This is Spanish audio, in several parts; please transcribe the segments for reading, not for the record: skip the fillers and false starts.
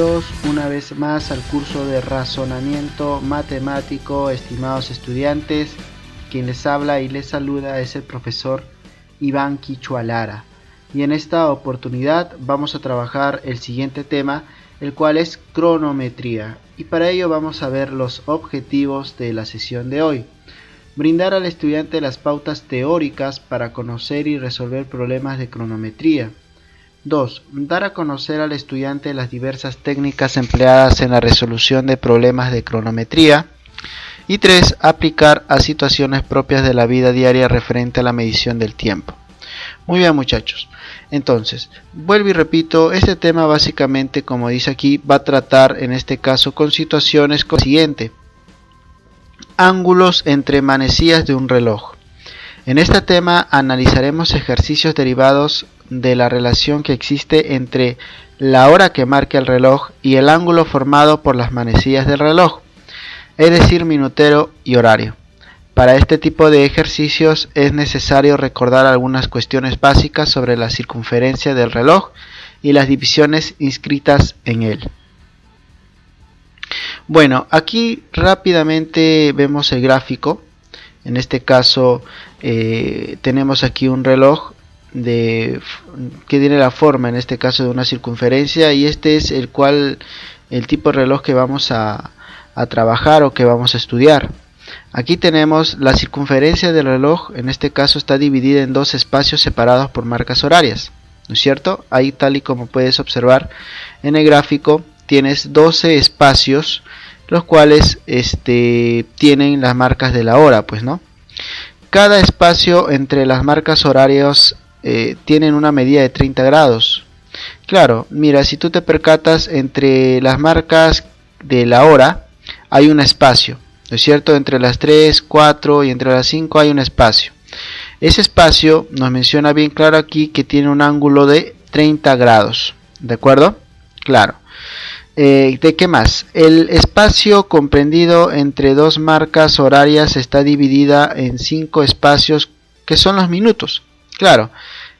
Bienvenidos una vez más al curso de razonamiento matemático, estimados estudiantes. Quien les habla y les saluda es el profesor Iván Quichua Lara. Y en esta oportunidad vamos a trabajar el siguiente tema, el cual es cronometría. Y para ello vamos a ver los objetivos de la sesión de hoy. Brindar al estudiante las pautas teóricas para conocer y resolver problemas de cronometría. 2. Dar a conocer al estudiante las diversas técnicas empleadas en la resolución de problemas de cronometría. Y 3. Aplicar a situaciones propias de la vida diaria referente a la medición del tiempo. Muy bien, muchachos. Entonces, vuelvo y repito, este tema básicamente, como dice aquí, va a tratar en este caso con situaciones como siguiente. Ángulos entre manecillas de un reloj. En este tema analizaremos ejercicios derivados de la relación que existe entre la hora que marca el reloj y el ángulo formado por las manecillas del reloj, es decir, minutero y horario. Para este tipo de ejercicios es necesario recordar algunas cuestiones básicas sobre la circunferencia del reloj y las divisiones inscritas en él. Bueno, aquí rápidamente vemos el gráfico. En este caso tenemos aquí un reloj que tiene la forma, en este caso, de una circunferencia, y este es el tipo de reloj que vamos a trabajar o que vamos a estudiar. Aquí tenemos la circunferencia del reloj, en este caso está dividida en dos espacios separados por marcas horarias, ¿no es cierto? Ahí, tal y como puedes observar en el gráfico, tienes 12 espacios, los cuales tienen las marcas de la hora, pues, ¿no? Cada espacio entre las marcas horarias tienen una medida de 30 grados. Claro, mira, si tú te percatas, entre las marcas de la hora hay un espacio, ¿no es cierto? Entre las 3, 4 y entre las 5 hay un espacio. Ese espacio nos menciona bien claro aquí que tiene un ángulo de 30 grados, ¿de acuerdo? Claro. ¿De qué más? El espacio comprendido entre dos marcas horarias está dividida en 5 espacios que son los minutos. Claro,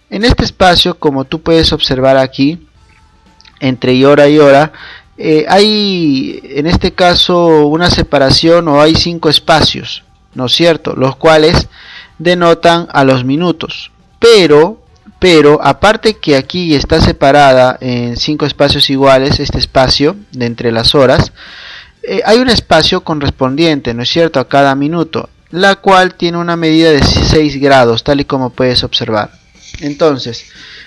en este espacio, como tú puedes observar aquí, entre hora y hora, hay en este caso una separación, o hay 5 espacios, ¿no es cierto? Los cuales denotan a los minutos. Pero aparte que aquí está separada en 5 espacios iguales, este espacio de entre las horas, hay un espacio correspondiente, ¿no es cierto?, a cada minuto, la cual tiene una medida de 6 grados, tal y como puedes observar. Entonces,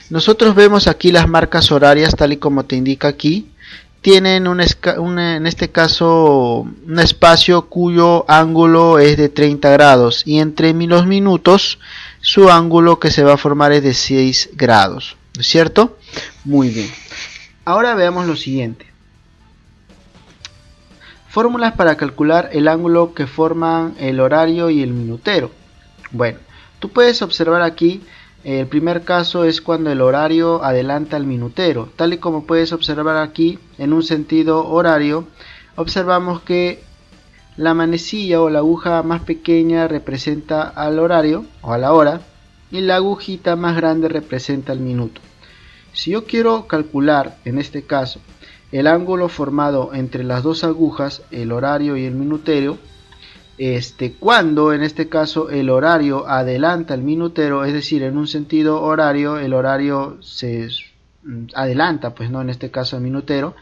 nosotros vemos aquí las marcas horarias, tal y como te indica aquí, tienen en este caso un espacio cuyo ángulo es de 30 grados, y entre los minutos su ángulo que se va a formar es de 6 grados, ¿no es cierto? Muy bien. Ahora veamos lo siguiente. Fórmulas para calcular el ángulo que forman el horario y el minutero. Bueno, tú puedes observar aquí, el primer caso es cuando el horario adelanta al minutero. Tal y como puedes observar aquí, en un sentido horario, observamos que la manecilla o la aguja más pequeña representa al horario o a la hora, y la agujita más grande representa el minuto. Si yo quiero calcular, en este caso, el ángulo formado entre las dos agujas, el horario y el minutero, cuando en este caso el horario adelanta al minutero, es decir, en un sentido horario, el horario se adelanta, pues, no, en este caso al minutero,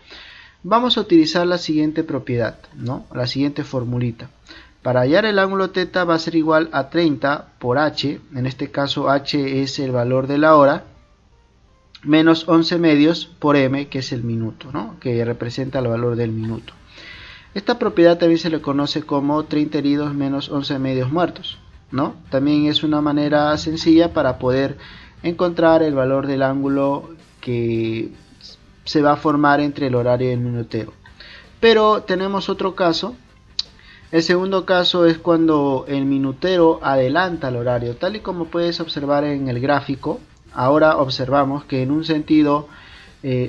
vamos a utilizar la siguiente propiedad, ¿no? La siguiente formulita. Para hallar el ángulo θ va a ser igual a 30 por h, en este caso h es el valor de la hora, menos 11 medios por m, que es el minuto, ¿no?, que representa el valor del minuto. Esta propiedad también se le conoce como 30 heridos menos 11 medios muertos, ¿no? También es una manera sencilla para poder encontrar el valor del ángulo que se va a formar entre el horario y el minutero. Pero tenemos otro caso. El segundo caso es cuando el minutero adelanta al horario, tal y como puedes observar en el gráfico. Ahora observamos que en un sentido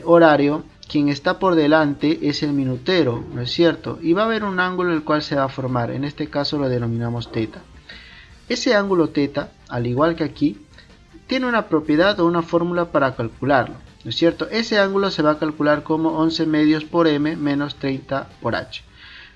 horario, quien está por delante es el minutero, ¿no es cierto? Y va a haber un ángulo el cual se va a formar, en este caso lo denominamos θ. Ese ángulo θ, al igual que aquí, tiene una propiedad o una fórmula para calcularlo. ¿no es cierto? Ese ángulo se va a calcular como 11 medios por m menos 30 por h.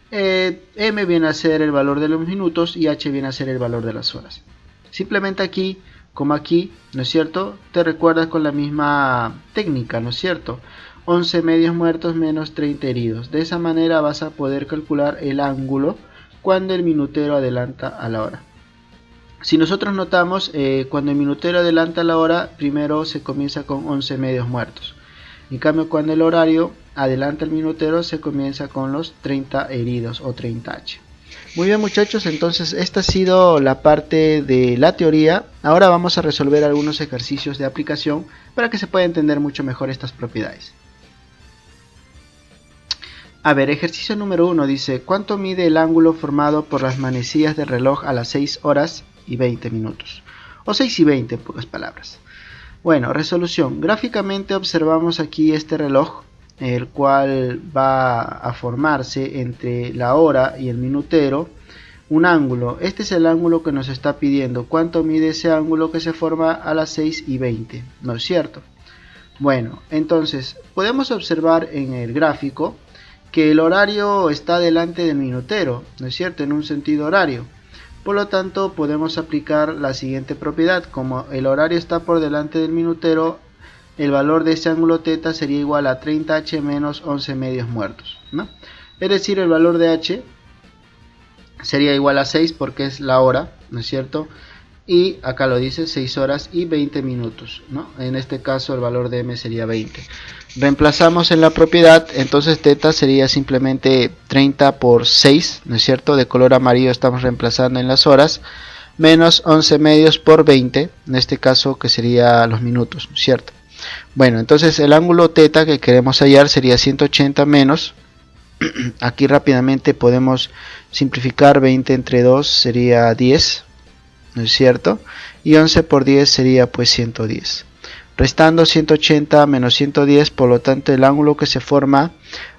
M viene a ser el valor de los minutos y h viene a ser el valor de las horas. Simplemente aquí, como aquí, ¿no es cierto? Te recuerdas con la misma técnica, ¿no es cierto? 11 medios muertos menos 30 heridos. De esa manera vas a poder calcular el ángulo cuando el minutero adelanta a la hora. Si nosotros notamos, cuando el minutero adelanta a la hora, primero se comienza con 11 medios muertos. En cambio, cuando el horario adelanta el minutero, se comienza con los 30 heridos o 30H. Muy bien, muchachos, entonces esta ha sido la parte de la teoría. Ahora vamos a resolver algunos ejercicios de aplicación para que se pueda entender mucho mejor estas propiedades. A ver, ejercicio número 1 dice: ¿cuánto mide el ángulo formado por las manecillas del reloj a las 6 horas y 20 minutos? O 6 y 20 en pocas palabras. Bueno, resolución. Gráficamente observamos aquí este reloj, el cual va a formarse entre la hora y el minutero un ángulo. Este es el ángulo que nos está pidiendo. ¿Cuánto mide ese ángulo que se forma a las 6 y 20? ¿No es cierto? Bueno, entonces podemos observar en el gráfico que el horario está delante del minutero, ¿no es cierto? En un sentido horario. Por lo tanto, podemos aplicar la siguiente propiedad. Como el horario está por delante del minutero, el valor de ese ángulo θ sería igual a 30h menos 11 medios muertos, ¿no? Es decir, el valor de h sería igual a 6 porque es la hora, ¿no es cierto? Y acá lo dice, 6 horas y 20 minutos, ¿no? En este caso el valor de m sería 20. Reemplazamos en la propiedad, entonces θ sería simplemente 30 por 6, ¿no es cierto? De color amarillo estamos reemplazando en las horas, menos 11 medios por 20, en este caso que sería los minutos, ¿no es cierto? Bueno, entonces el ángulo θ que queremos hallar sería 180 menos, aquí rápidamente podemos simplificar, 20 entre 2 sería 10, ¿no es cierto? Y 11 por 10 sería pues 110. Restando 180 menos 110, por lo tanto el ángulo que se forma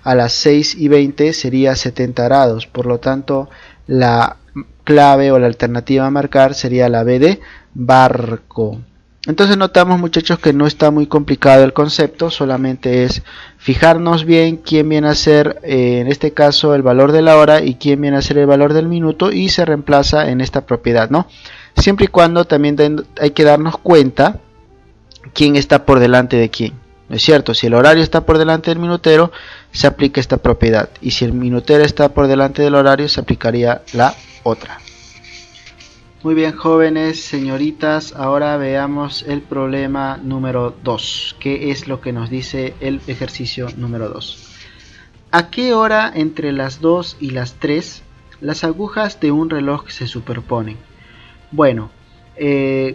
a las 6 y 20 sería 70 grados. Por lo tanto la clave o la alternativa a marcar sería la B de barco. Entonces notamos, muchachos, que no está muy complicado el concepto, solamente es fijarnos bien quién viene a ser en este caso el valor de la hora y quién viene a ser el valor del minuto, y se reemplaza en esta propiedad, ¿no? Siempre y cuando también hay que darnos cuenta quién está por delante de quién, ¿no es cierto? Si el horario está por delante del minutero, se aplica esta propiedad, y si el minutero está por delante del horario, se aplicaría la otra. Muy bien, jóvenes, señoritas, ahora veamos el problema número 2, que es lo que nos dice el ejercicio número 2. ¿A qué hora entre las 2 y las 3 las agujas de un reloj se superponen? Bueno,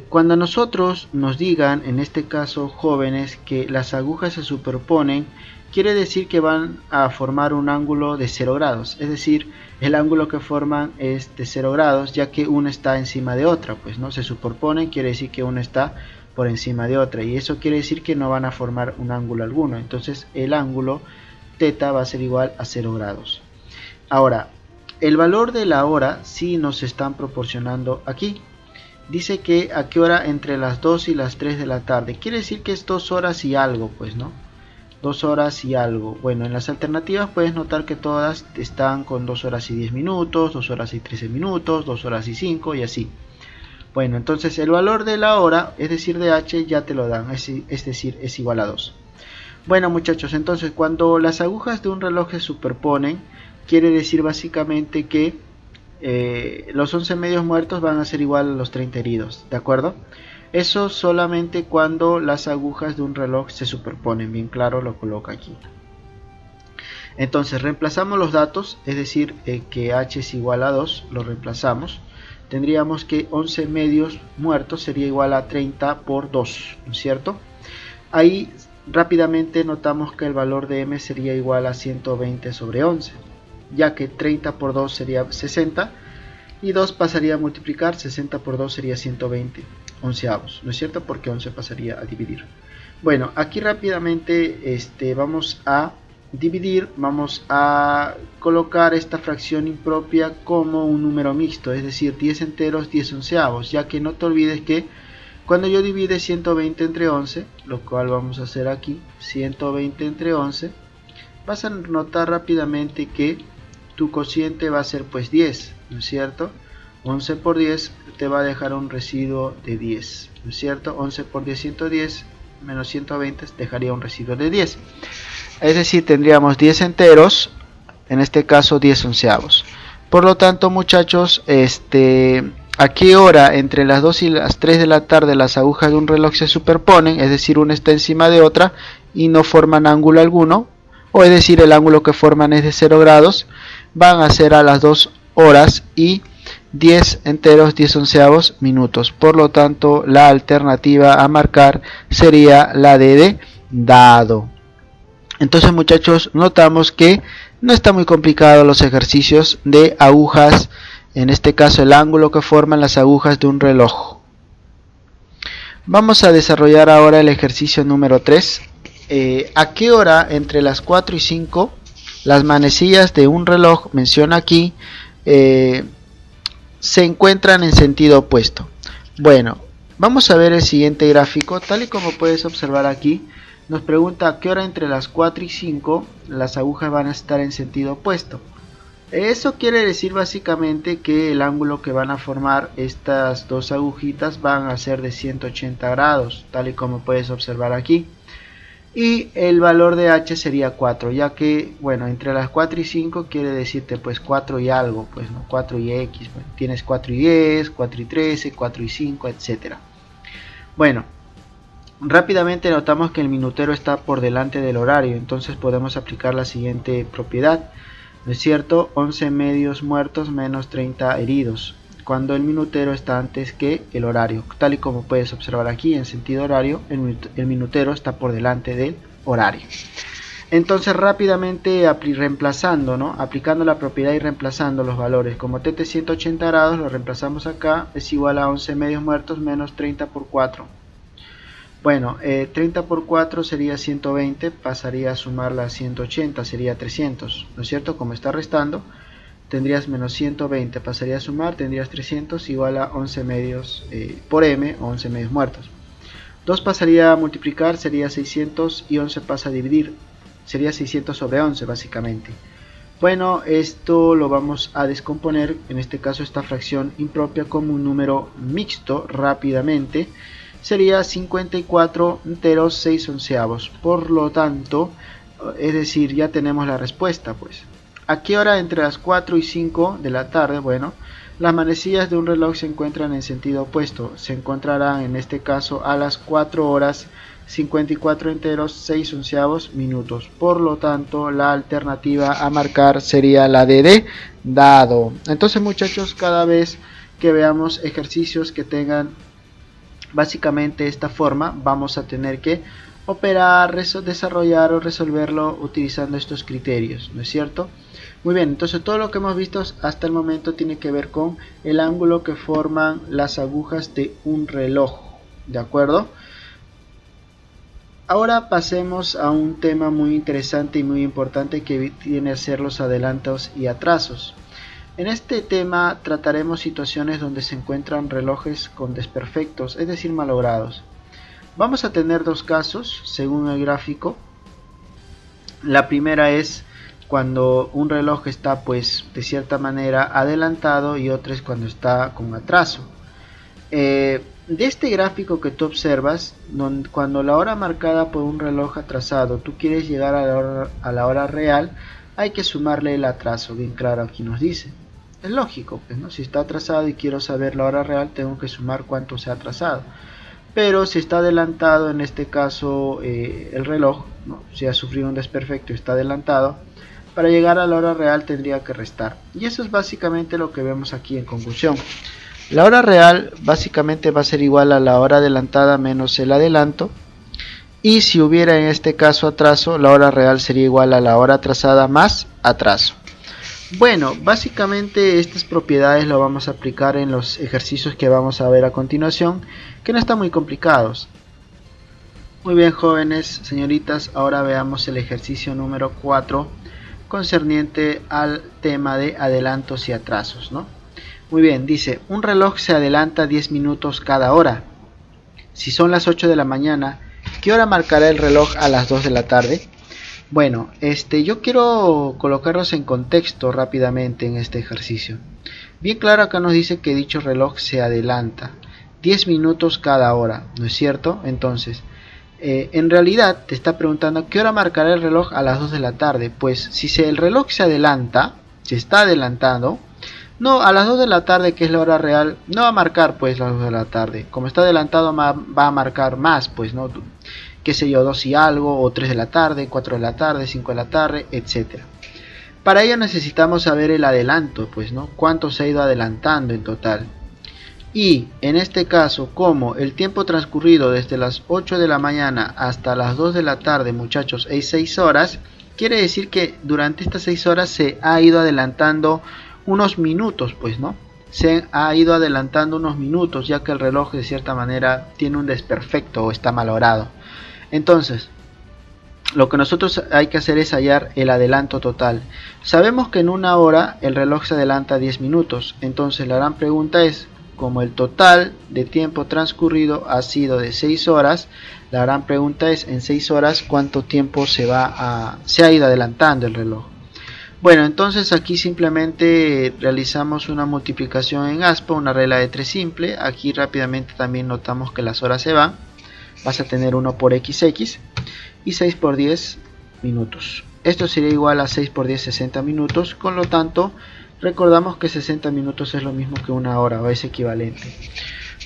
cuando nosotros nos digan, en este caso jóvenes, que las agujas se superponen, quiere decir que van a formar un ángulo de 0 grados, es decir, el ángulo que forman es de 0 grados, ya que una está encima de otra, pues no se superponen, quiere decir que una está por encima de otra, y eso quiere decir que no van a formar un ángulo alguno. Entonces el ángulo θ va a ser igual a 0 grados. Ahora, el valor de la hora sí nos están proporcionando aquí. Dice que a qué hora entre las 2 y las 3 de la tarde. Quiere decir que es 2 horas y algo, pues, ¿no? 2 horas y algo. Bueno, en las alternativas puedes notar que todas están con 2 horas y 10 minutos, 2 horas y 13 minutos, 2 horas y 5 y así. Bueno, entonces el valor de la hora, es decir, de h, ya te lo dan, es decir, es igual a 2. Bueno, muchachos, entonces cuando las agujas de un reloj se superponen, quiere decir básicamente que los 11 medios muertos van a ser igual a los 30 heridos, ¿de acuerdo? Eso solamente cuando las agujas de un reloj se superponen, bien claro lo coloca aquí. Entonces reemplazamos los datos, es decir, que h es igual a 2, lo reemplazamos. Tendríamos que 11 medios muertos sería igual a 30 por 2, ¿no es cierto? Ahí rápidamente notamos que el valor de m sería igual a 120 sobre 11. Ya que 30 por 2 sería 60 y 2 pasaría a multiplicar, 60 por 2 sería 120 onceavos, ¿no es cierto? Porque 11 pasaría a dividir. Bueno, aquí rápidamente vamos a dividir, vamos a colocar esta fracción impropia como un número mixto, es decir, 10 enteros, 10 onceavos, ya que no te olvides que Cuando yo divide 120 entre 11, lo cual vamos a hacer aquí, 120 entre 11, vas a notar rápidamente que tu cociente va a ser pues 10, ¿no es cierto? 11 por 10 te va a dejar un residuo de 10, ¿no es cierto? 11 por 10, 110, menos 120 dejaría un residuo de 10. Es decir, tendríamos 10 enteros, en este caso 10 onceavos. Por lo tanto, muchachos, ¿a qué hora entre las 2 y las 3 de la tarde las agujas de un reloj se superponen? Es decir, una está encima de otra y no forman ángulo alguno, o es decir, el ángulo que forman es de 0 grados, van a ser a las 2 horas y 10 enteros 10 onceavos minutos. Por lo tanto, la alternativa a marcar sería la de dado. Entonces, muchachos, notamos que no está muy complicado los ejercicios de agujas, en este caso el ángulo que forman las agujas de un reloj. Vamos a desarrollar ahora el ejercicio número 3. ¿A qué hora entre las 4 y 5 las manecillas de un reloj, menciona aquí, se encuentran en sentido opuesto? Bueno, vamos a ver el siguiente gráfico. Tal y como puedes observar aquí, nos pregunta a qué hora entre las 4 y 5 las agujas van a estar en sentido opuesto. Eso quiere decir básicamente que el ángulo que van a formar estas dos agujitas van a ser de 180 grados, tal y como puedes observar aquí. Y el valor de H sería 4, ya que, bueno, entre las 4 y 5 quiere decirte pues 4 y algo, pues no, 4 y X, bueno, tienes 4 y 10, 4 y 13, 4 y 5, etc. Bueno, rápidamente notamos que el minutero está por delante del horario, entonces podemos aplicar la siguiente propiedad, ¿no es cierto? 11 medios muertos menos 30 heridos, cuando el minutero está antes que el horario. Tal y como puedes observar aquí, en sentido horario, el minutero está por delante del horario. Entonces rápidamente reemplazando, ¿no? Aplicando la propiedad y reemplazando los valores. Como t de 180 grados lo reemplazamos acá, es igual a 11 medios muertos menos 30 por 4. Bueno, 30 por 4 sería 120, pasaría a sumarla a 180, sería 300, ¿no es cierto? Como está restando, tendrías menos 120, pasaría a sumar, tendrías 300 igual a 11 medios por m, o 11 medios muertos. 2 pasaría a multiplicar, sería 600, y 11 pasa a dividir, sería 600 sobre 11 básicamente. Bueno, esto lo vamos a descomponer, en este caso esta fracción impropia, como un número mixto rápidamente. Sería 54 enteros 6 onceavos. Por lo tanto, es decir, ya tenemos la respuesta, pues. ¿A qué hora entre las 4 y 5 de la tarde? Bueno, las manecillas de un reloj se encuentran en sentido opuesto. Se encontrarán en este caso a las 4 horas 54 enteros 6 onceavos minutos. Por lo tanto, la alternativa a marcar sería la de dado. Entonces, muchachos, cada vez que veamos ejercicios que tengan básicamente esta forma, vamos a tener que operar, desarrollar o resolverlo utilizando estos criterios, ¿no es cierto? Muy bien, entonces todo lo que hemos visto hasta el momento tiene que ver con el ángulo que forman las agujas de un reloj, ¿de acuerdo? Ahora pasemos a un tema muy interesante y muy importante que viene a ser los adelantos y atrasos. En este tema trataremos situaciones donde se encuentran relojes con desperfectos, es decir, malogrados. Vamos a tener dos casos según el gráfico. La primera es cuando un reloj está pues de cierta manera adelantado, y otra es cuando está con atraso. De este gráfico que tú observas, cuando la hora marcada por un reloj atrasado tú quieres llegar a la hora real, hay que sumarle el atraso. Bien claro, aquí nos dice. Es lógico, pues, ¿no? Si está atrasado y quiero saber la hora real, tengo que sumar cuánto se ha atrasado. Pero si está adelantado, en este caso el reloj, ¿no? Si ha sufrido un desperfecto y está adelantado, para llegar a la hora real tendría que restar. Y eso es básicamente lo que vemos aquí en conclusión. La hora real básicamente va a ser igual a la hora adelantada menos el adelanto. Y si hubiera en este caso atraso, la hora real sería igual a la hora atrasada más atraso. Bueno, básicamente estas propiedades lo vamos a aplicar en los ejercicios que vamos a ver a continuación, que no están muy complicados. Muy bien, jóvenes, señoritas, ahora veamos el ejercicio número 4 concerniente al tema de adelantos y atrasos, ¿no? Muy bien, dice, un reloj se adelanta 10 minutos cada hora. Si son las 8 de la mañana, ¿qué hora marcará el reloj a las 2 de la tarde? Bueno, yo quiero colocarlos en contexto rápidamente en este ejercicio. Bien claro, acá nos dice que dicho reloj se adelanta 10 minutos cada hora, ¿no es cierto? Entonces, en realidad te está preguntando ¿qué hora marcará el reloj a las 2 de la tarde? Pues si el reloj se adelanta, se está adelantando, no, a las 2 de la tarde, que es la hora real, no va a marcar pues las 2 de la tarde. Como está adelantado va a marcar más, pues, ¿no? Qué sé yo, 2 y algo, o 3 de la tarde, 4 de la tarde, 5 de la tarde, etcétera. Para ello necesitamos saber el adelanto, pues, ¿no? Cuánto se ha ido adelantando en total. Y en este caso, como el tiempo transcurrido desde las 8 de la mañana hasta las 2 de la tarde, muchachos, es 6 horas, quiere decir que durante estas 6 horas se ha ido adelantando unos minutos, pues, ¿no? Se ha ido adelantando unos minutos, ya que el reloj de cierta manera tiene un desperfecto o está malogrado. Entonces, lo que nosotros hay que hacer es hallar el adelanto total. Sabemos que en una hora el reloj se adelanta 10 minutos. Entonces la gran pregunta es, como el total de tiempo transcurrido ha sido de 6 horas, la gran pregunta es, en 6 horas, ¿cuánto tiempo se ha ido adelantando el reloj? Bueno, entonces aquí simplemente realizamos una multiplicación en aspa, una regla de 3 simple. Aquí rápidamente también notamos que las horas se van. Vas a tener 1 por xx y 6 por 10 minutos. Esto sería igual a 6 por 10, 60 minutos. Con lo tanto, recordamos que 60 minutos es lo mismo que una hora, o es equivalente.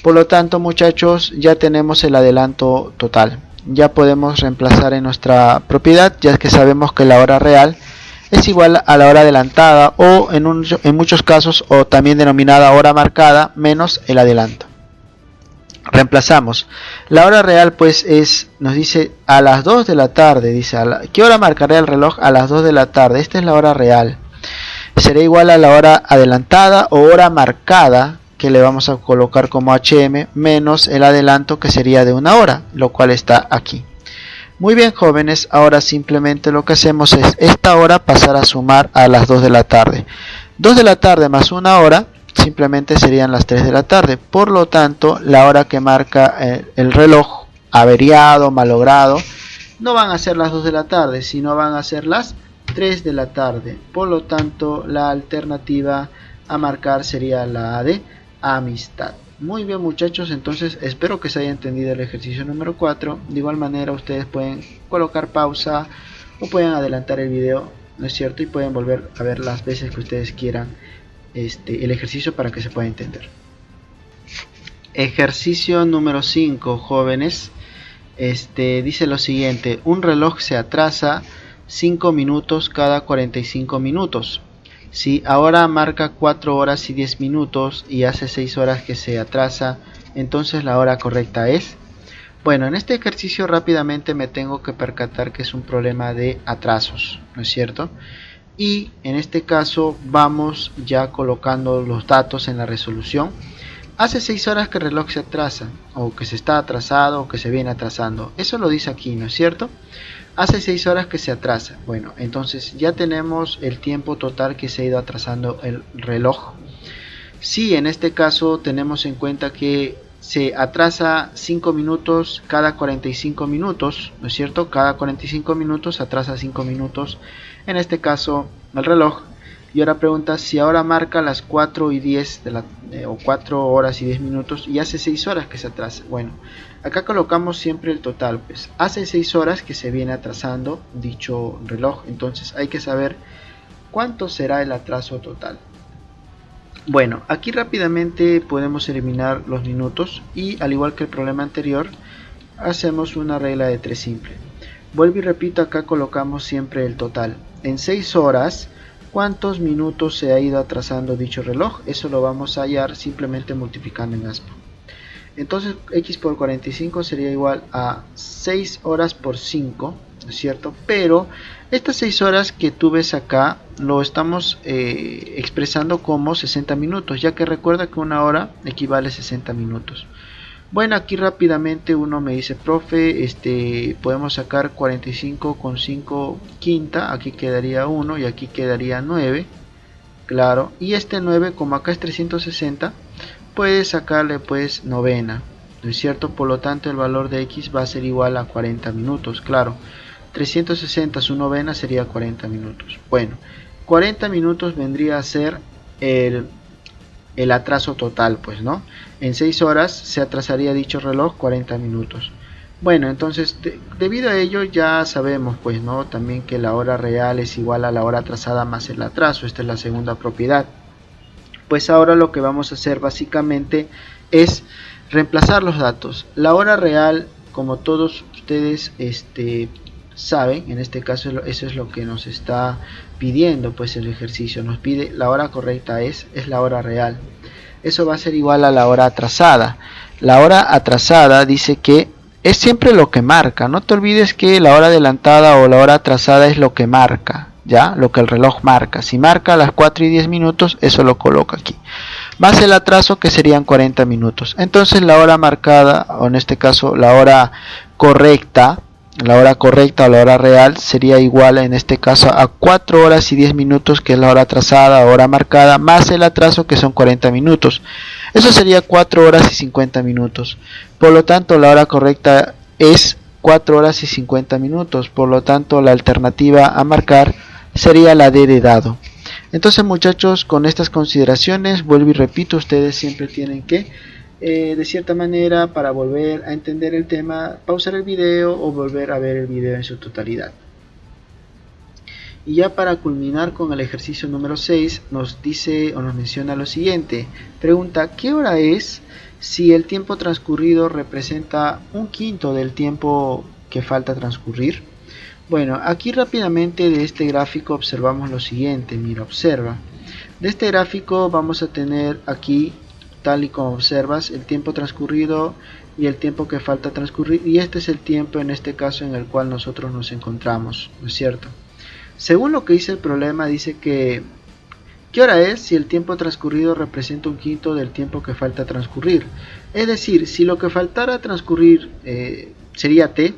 Por lo tanto, muchachos, ya tenemos el adelanto total. Ya podemos reemplazar en nuestra propiedad, ya que sabemos que la hora real es igual a la hora adelantada, o en muchos casos, o también denominada hora marcada, menos el adelanto. Reemplazamos. La hora real pues nos dice a las 2 de la tarde. Dice, ¿qué hora marcará el reloj a las 2 de la tarde? Esta es la hora real. Será igual a la hora adelantada o hora marcada, que le vamos a colocar como HM, menos el adelanto, que sería de una hora, lo cual está aquí. Muy bien, jóvenes, ahora simplemente lo que hacemos es esta hora pasar a sumar a las 2 de la tarde. 2 de la tarde más una hora simplemente serían las 3 de la tarde. Por lo tanto, la hora que marca el reloj averiado, malogrado, no van a ser las 2 de la tarde, sino van a ser las 3 de la tarde. Por lo tanto, la alternativa a marcar sería la de amistad. Muy bien, muchachos, entonces espero que se haya entendido el ejercicio número 4. De igual manera ustedes pueden colocar pausa o pueden adelantar el video, ¿no es cierto? Y pueden volver a ver las veces que ustedes quieran el ejercicio para que se pueda entender. Ejercicio número 5, jóvenes. Dice lo siguiente: un reloj se atrasa 5 minutos cada 45 minutos. Si ahora marca 4 horas y 10 minutos y hace 6 horas que se atrasa, entonces la hora correcta es... Bueno, en este ejercicio rápidamente me tengo que percatar que es un problema de atrasos, ¿no es cierto? Y en este caso vamos ya colocando los datos en la resolución. Hace 6 horas que el reloj se atrasa, o que se está atrasado, o que se viene atrasando. Eso lo dice aquí, ¿no es cierto? Hace 6 horas que se atrasa. Bueno, entonces ya tenemos el tiempo total que se ha ido atrasando el reloj. Si en este caso tenemos en cuenta que se atrasa 5 minutos cada 45 minutos, ¿no es cierto? Cada 45 minutos se atrasa 5 minutos, en este caso el reloj. Y ahora pregunta si ahora marca las 4 y 10 o 4 horas y 10 minutos y hace 6 horas que se atrasa. Bueno, acá colocamos siempre el total, pues hace 6 horas que se viene atrasando dicho reloj, entonces hay que saber cuánto será el atraso total. Bueno, aquí rápidamente podemos eliminar los minutos y, al igual que el problema anterior, hacemos una regla de 3 simple. Vuelvo y repito, acá colocamos siempre el total. En 6 horas, ¿cuántos minutos se ha ido atrasando dicho reloj? Eso lo vamos a hallar simplemente multiplicando en aspa. Entonces x por 45 sería igual a 6 horas por 5, ¿no es cierto? Pero estas 6 horas que tú ves acá lo estamos expresando como 60 minutos, ya que recuerda que una hora equivale a 60 minutos. Bueno, aquí rápidamente uno me dice, profe, podemos sacar 45 con 5 quinta, aquí quedaría 1 y aquí quedaría 9, claro, y este 9 como acá es 360, puedes sacarle pues novena. ¿no es cierto? Por lo tanto el valor de x va a ser igual a 40 minutos, claro. 360 su novena sería 40 minutos. Bueno, 40 minutos vendría a ser el atraso total, pues, ¿no? En 6 horas se atrasaría dicho reloj 40 minutos. Bueno, entonces debido a ello ya sabemos, pues, ¿no? También que la hora real es igual a la hora atrasada más el atraso. Esta es la segunda propiedad. Pues ahora lo que vamos a hacer básicamente es reemplazar los datos. La hora real, como todos ustedes saben, en este caso eso es lo que nos está pidiendo, pues el ejercicio nos pide la hora correcta es la hora real. Eso va a ser igual a la hora atrasada. La hora atrasada dice que es siempre lo que marca. No te olvides que la hora adelantada o la hora atrasada es lo que marca, ya, lo que el reloj marca. Si marca a las 4 y 10 minutos, eso lo coloca aquí. Más el atraso, que serían 40 minutos. Entonces la hora marcada, o en este caso la hora correcta o la hora real, sería igual en este caso a 4 horas y 10 minutos, que es la hora atrasada, hora marcada, más el atraso, que son 40 minutos. Eso sería 4 horas y 50 minutos. Por lo tanto, la hora correcta es 4 horas y 50 minutos. Por lo tanto, la alternativa a marcar sería la D de dado. Entonces, muchachos, con estas consideraciones, vuelvo y repito, ustedes siempre tienen que, de cierta manera, para volver a entender el tema, pausar el video o volver a ver el video en su totalidad. Y ya para culminar con el ejercicio número 6, nos dice o nos menciona lo siguiente. Pregunta, ¿qué hora es si el tiempo transcurrido representa un quinto del tiempo que falta transcurrir? Bueno, aquí rápidamente de este gráfico observamos lo siguiente. Mira, observa. De este gráfico vamos a tener aquí, tal y como observas, el tiempo transcurrido y el tiempo que falta transcurrir. Y este es el tiempo, en este caso, en el cual nosotros nos encontramos, ¿no es cierto? Según lo que dice el problema, dice que ¿qué hora es si el tiempo transcurrido representa un quinto del tiempo que falta transcurrir? Es decir, si lo que faltara transcurrir sería t,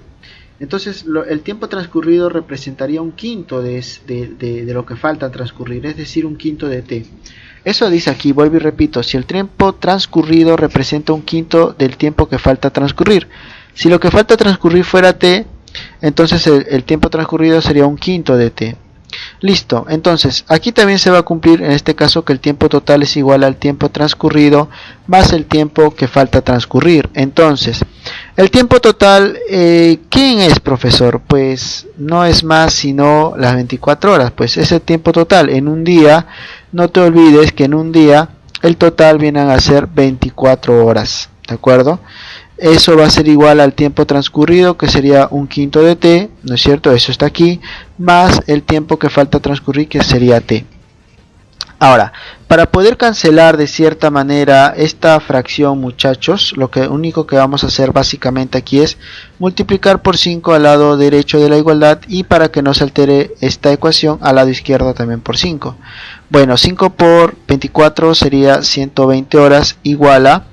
entonces el tiempo transcurrido representaría un quinto de lo que falta transcurrir, es decir, un quinto de t. Eso dice aquí, vuelvo y repito, si el tiempo transcurrido representa un quinto del tiempo que falta transcurrir. Si lo que falta transcurrir fuera t, entonces el tiempo transcurrido sería un quinto de t. Listo, entonces aquí también se va a cumplir en este caso que el tiempo total es igual al tiempo transcurrido más el tiempo que falta transcurrir. Entonces, el tiempo total, ¿quién es, profesor? Pues no es más sino las 24 horas, pues es el tiempo total. En un día, no te olvides que en un día el total vienen a ser 24 horas, ¿de acuerdo? Eso va a ser igual al tiempo transcurrido, que sería un quinto de t, ¿no es cierto? Eso está aquí, más el tiempo que falta transcurrir, que sería t. Ahora, para poder cancelar de cierta manera esta fracción, muchachos, lo único que vamos a hacer básicamente aquí es multiplicar por 5 al lado derecho de la igualdad, y para que no se altere esta ecuación, al lado izquierdo también por 5. Bueno, 5 por 24 sería 120 horas, igual a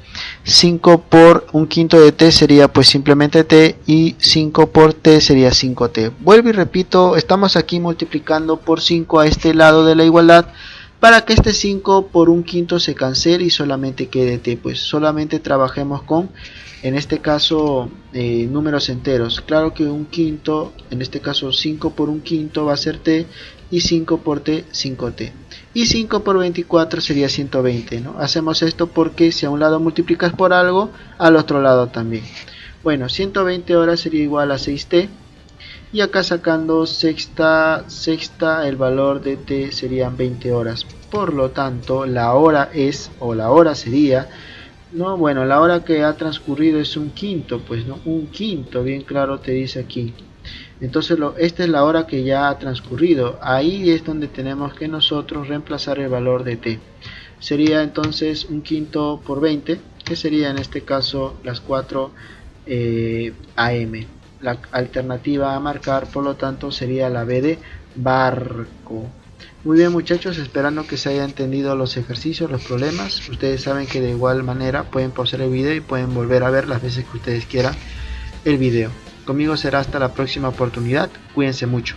5 por un quinto de t sería pues simplemente t, y 5 por t sería 5t. Vuelvo y repito, estamos aquí multiplicando por 5 a este lado de la igualdad para que este 5 por un quinto se cancele y solamente quede t. Pues solamente trabajemos con, en este caso, números enteros. Claro que un quinto, en este caso 5 por un quinto va a ser t, y 5 por t, 5t. Y 5 por 24 sería 120, ¿no? Hacemos esto porque si a un lado multiplicas por algo, al otro lado también. Bueno, 120 horas sería igual a 6t. Y acá sacando sexta, el valor de t serían 20 horas. Por lo tanto, la hora es, o la hora sería, ¿no? Bueno, la hora que ha transcurrido es un quinto, pues, ¿no? Un quinto, bien claro te dice aquí. Entonces esta es la hora que ya ha transcurrido. Ahí es donde tenemos que nosotros reemplazar el valor de t. Sería entonces un quinto por 20, que sería en este caso las 4 am. La alternativa a marcar, por lo tanto, sería la B de barco. Muy bien, muchachos, esperando que se haya entendido los ejercicios, los problemas. Ustedes saben que de igual manera pueden pausar el video y pueden volver a ver las veces que ustedes quieran el video. Conmigo será hasta la próxima oportunidad. Cuídense mucho.